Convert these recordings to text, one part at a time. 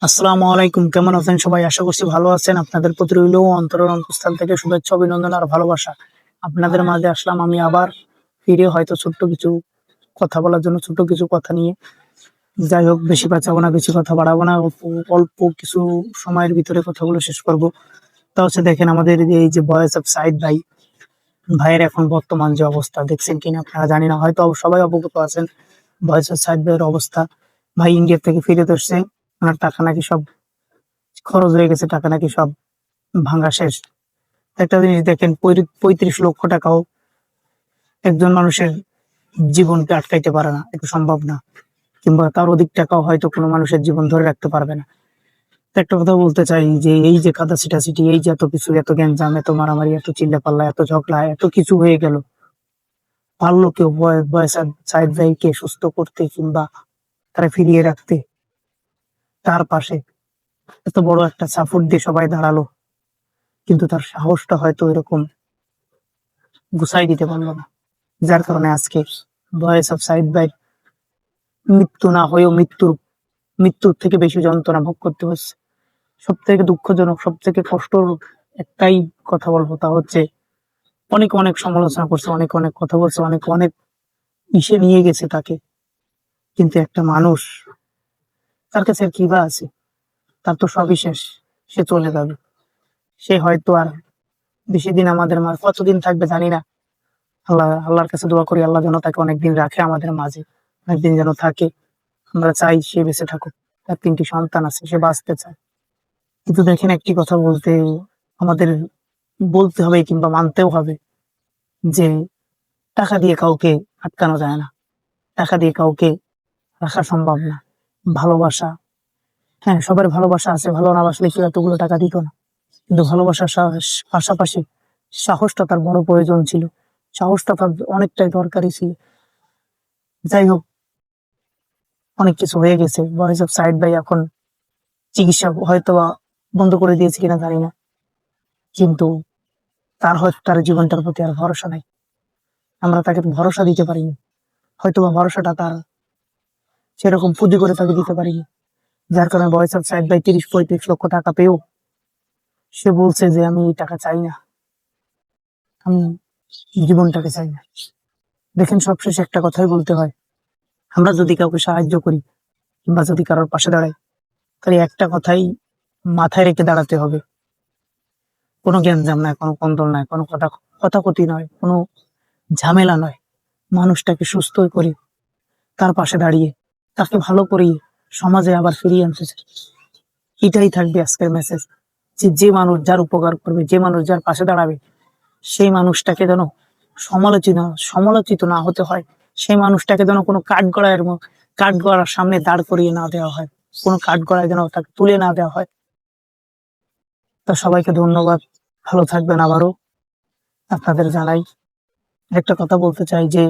আসসালামু আলাইকুম, কেমন আছেন সবাই? আশা করছি ভালো আছেন। আপনাদের প্রতি রইল অন্তরের অন্তঃস্থল থেকে শুভেচ্ছা, অভিনন্দন আর ভালোবাসা। আপনাদের মাঝে আসলাম আমি আবার ফিরে, হয়তো ছোট্ট কিছু কথা বলার জন্য, ছোট্ট কিছু কথা নিয়ে। যাই হোক, বেশি বাঁচাবো না, বেশি কথা বাড়াবো না, অল্প অল্প কিছু সময়ের ভিতরে কথাগুলো শেষ করব। তা হচ্ছে, দেখেন আমাদের এই যে ভয়েস অফ সাইদ ভাই, ভাইয়ের এখন বর্তমান যে অবস্থা দেখছেন কিনা আপনারা জানি না, হয়তো সবাই অবগত আছেন ভয়েস অফ সাইদ ভাইয়ের অবস্থা। ভাই ইন্ডিয়া থেকে ফিরে আসছে, ওনার টাকা নাকি সব খরচ হয়ে গেছে, টাকা নাকি সব ভাঙা শেষ। একটা জিনিস দেখেন, 35 লক্ষ টাকাও একজন মানুষের জীবনকে আটকাইতে পারে না, এটা সম্ভব না। কিংবা তার অধিক টাকাও হয়তো কোনো মানুষের জীবন ধরে রাখতে পারবে না। তো একটা কথা বলতে চাই যে এই যে কাদা ছিটাছিটি, এই যে এত কিছু, এত গ্যাঞ্জাম, এত মারামারি, এত চিল্লাপাল্লা, এত ঝগড়া, এত কিছু হয়ে গেল, পারলো কেউ বয়স সাইদ ভাইকে সুস্থ করতে কিংবা তারা ফিরিয়ে রাখতে? তার পাশে এত বড় একটা সাপোর্ট দিয়ে সবাই দাঁড়ালো, কিন্তু তার সাহসটা হয়তো এরকম গুছাই দিতে পারলো না। যার কারণে আজকে ভয়েস অফ সাইদ ভাই মৃত্যু না হয়েও মৃত্যুর থেকে বেশি যন্ত্রণা ভোগ করতে হচ্ছে। সব থেকে দুঃখজনক, সব থেকে কষ্টর একটাই কথা বলবো, তা হচ্ছে অনেক অনেক সমালোচনা করছে, অনেক অনেক কথা বলছে, অনেক অনেক ইসে নিয়ে গেছে তাকে, কিন্তু একটা মানুষ, তার কাছে আর কি বা আছে? তার তো সবই শেষ, সে চলে যাবে। সে হয়তো আর বেশি দিন আমাদের মাঝে কতদিন থাকবে জানি না। আল্লাহর কাছে দোয়া করি, আল্লাহ যেন তাকে অনেকদিন রাখে আমাদের মাঝে, অনেকদিন যেন থাকে। আমরা চাই সে বেঁচে থাকুক, তার 3টি সন্তান আছে, সে বাঁচতে চায়। কিন্তু দেখেন, একটি কথা আমাদের বলতে হবে কিংবা মানতেও হবে যে টাকা দিয়ে কাউকে আটকানো যায় না, টাকা দিয়ে কাউকে রাখা সম্ভব না। ভালোবাসা, হ্যাঁ, সবার ভালোবাসা আছে, ভালো না বাসলে কেউ এতগুলো টাকা দিত না। কিন্তু ভালোবাসার পাশাপাশি সাহসটা তার বড় প্রয়োজন ছিল, সাহসটা তার অনেকটাই দরকারি ছিল। যাই হোক, অনেক কিছু হয়ে গেছে। ভয়েস অফ সাইদ ভাই এখন চিকিৎসা হয়তো বা বন্ধ করে দিয়েছে কিনা জানি না, কিন্তু তার হয়তো তার জীবনটার প্রতি আর ভরসা নাই। আমরা তাকে ভরসা দিতে পারিনি, হয়তো বা ভরসাটা তার সেরকম পুঁজি করে তাকে দিতে পারিনি। যার কারণে ভয়েস অফ সাইদ ভাই 30-35 লক্ষ টাকা পেয়েও সে বলছে যে আমি এই টাকা চাই না, আমি জীবনটাকে চাই না। দেখেন, সবশেষে একটা কথাই বলতে হয়, আমরা যদি কাউকে সাহায্য করি কিংবা যদি কারোর পাশে দাঁড়াই, তাহলে একটা কথাই মাথায় রেখে দাঁড়াতে হবে, কোনো গ্যাঞ্জাম নয়, কোনো কন্দল নয়, কোনো কথাকথি নয়, কোনো ঝামেলা নয়। মানুষটাকে সুস্থ করি, তার পাশে দাঁড়িয়ে তাকে ভালো করি, সমাজে আবার ফিরিয়ে আনতে চাই। এটাই থাকবে আজকের মেসেজ, যে যে মানুষ যার উপকার করবে, যে মানুষ যার পাশে দাঁড়াবে, সেই মানুষটাকে যেন সমালোচিত সমালোচিত না হতে হয়। সেই মানুষটাকে যেন কোনো কাঠগড়ার সামনে দাঁড় করিয়ে না দেওয়া হয়, কোনো কাঠগড়ায় যেন তাকে তুলে না দেওয়া হয়। তো সবাইকে ধন্যবাদ, ভালো থাকবেন। আবারও আপনাদের জানাই, একটা কথা বলতে চাই যে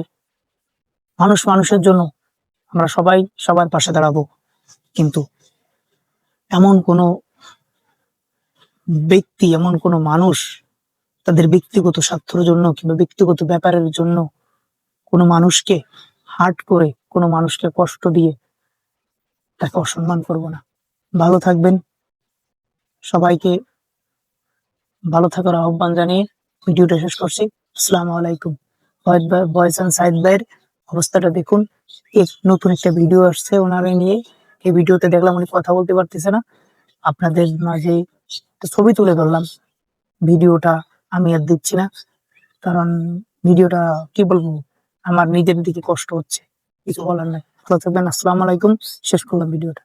মানুষ মানুষের জন্য, আমরা সবাই সবার পাশে দাঁড়াবো, কিন্তু এমন কোনো ব্যক্তি, এমন কোনো মানুষ তাদের ব্যক্তিগত স্বার্থের জন্য কিংবা ব্যক্তিগত ব্যাপারের জন্য কোনো মানুষকে হার্ট করে, কোনো মানুষকে কষ্ট দিয়ে তাকে অসম্মান করব না। ভালো থাকবেন, সবাইকে ভালো থাকার আহ্বান জানিয়ে ভিডিওটা শেষ করছি। আসসালামু আলাইকুম। ভয়েস অন সাইদ ভাইয়ের অবস্থাটা দেখুন, নতুন একটা ভিডিও আসছে ওনারে নিয়ে। এই ভিডিওতে দেখলাম উনি কথা বলতে পারতেছে না, আপনাদের মাঝে একটা ছবি তুলে ধরলাম। ভিডিওটা আমি আর দিচ্ছি না, কারণ ভিডিওটা কি বলবো, আমার নিজের দিকে কষ্ট হচ্ছে, কিছু বলার নাই। ভালো থাকবেন, আসসালামু আলাইকুম। শেষ করলাম ভিডিওটা।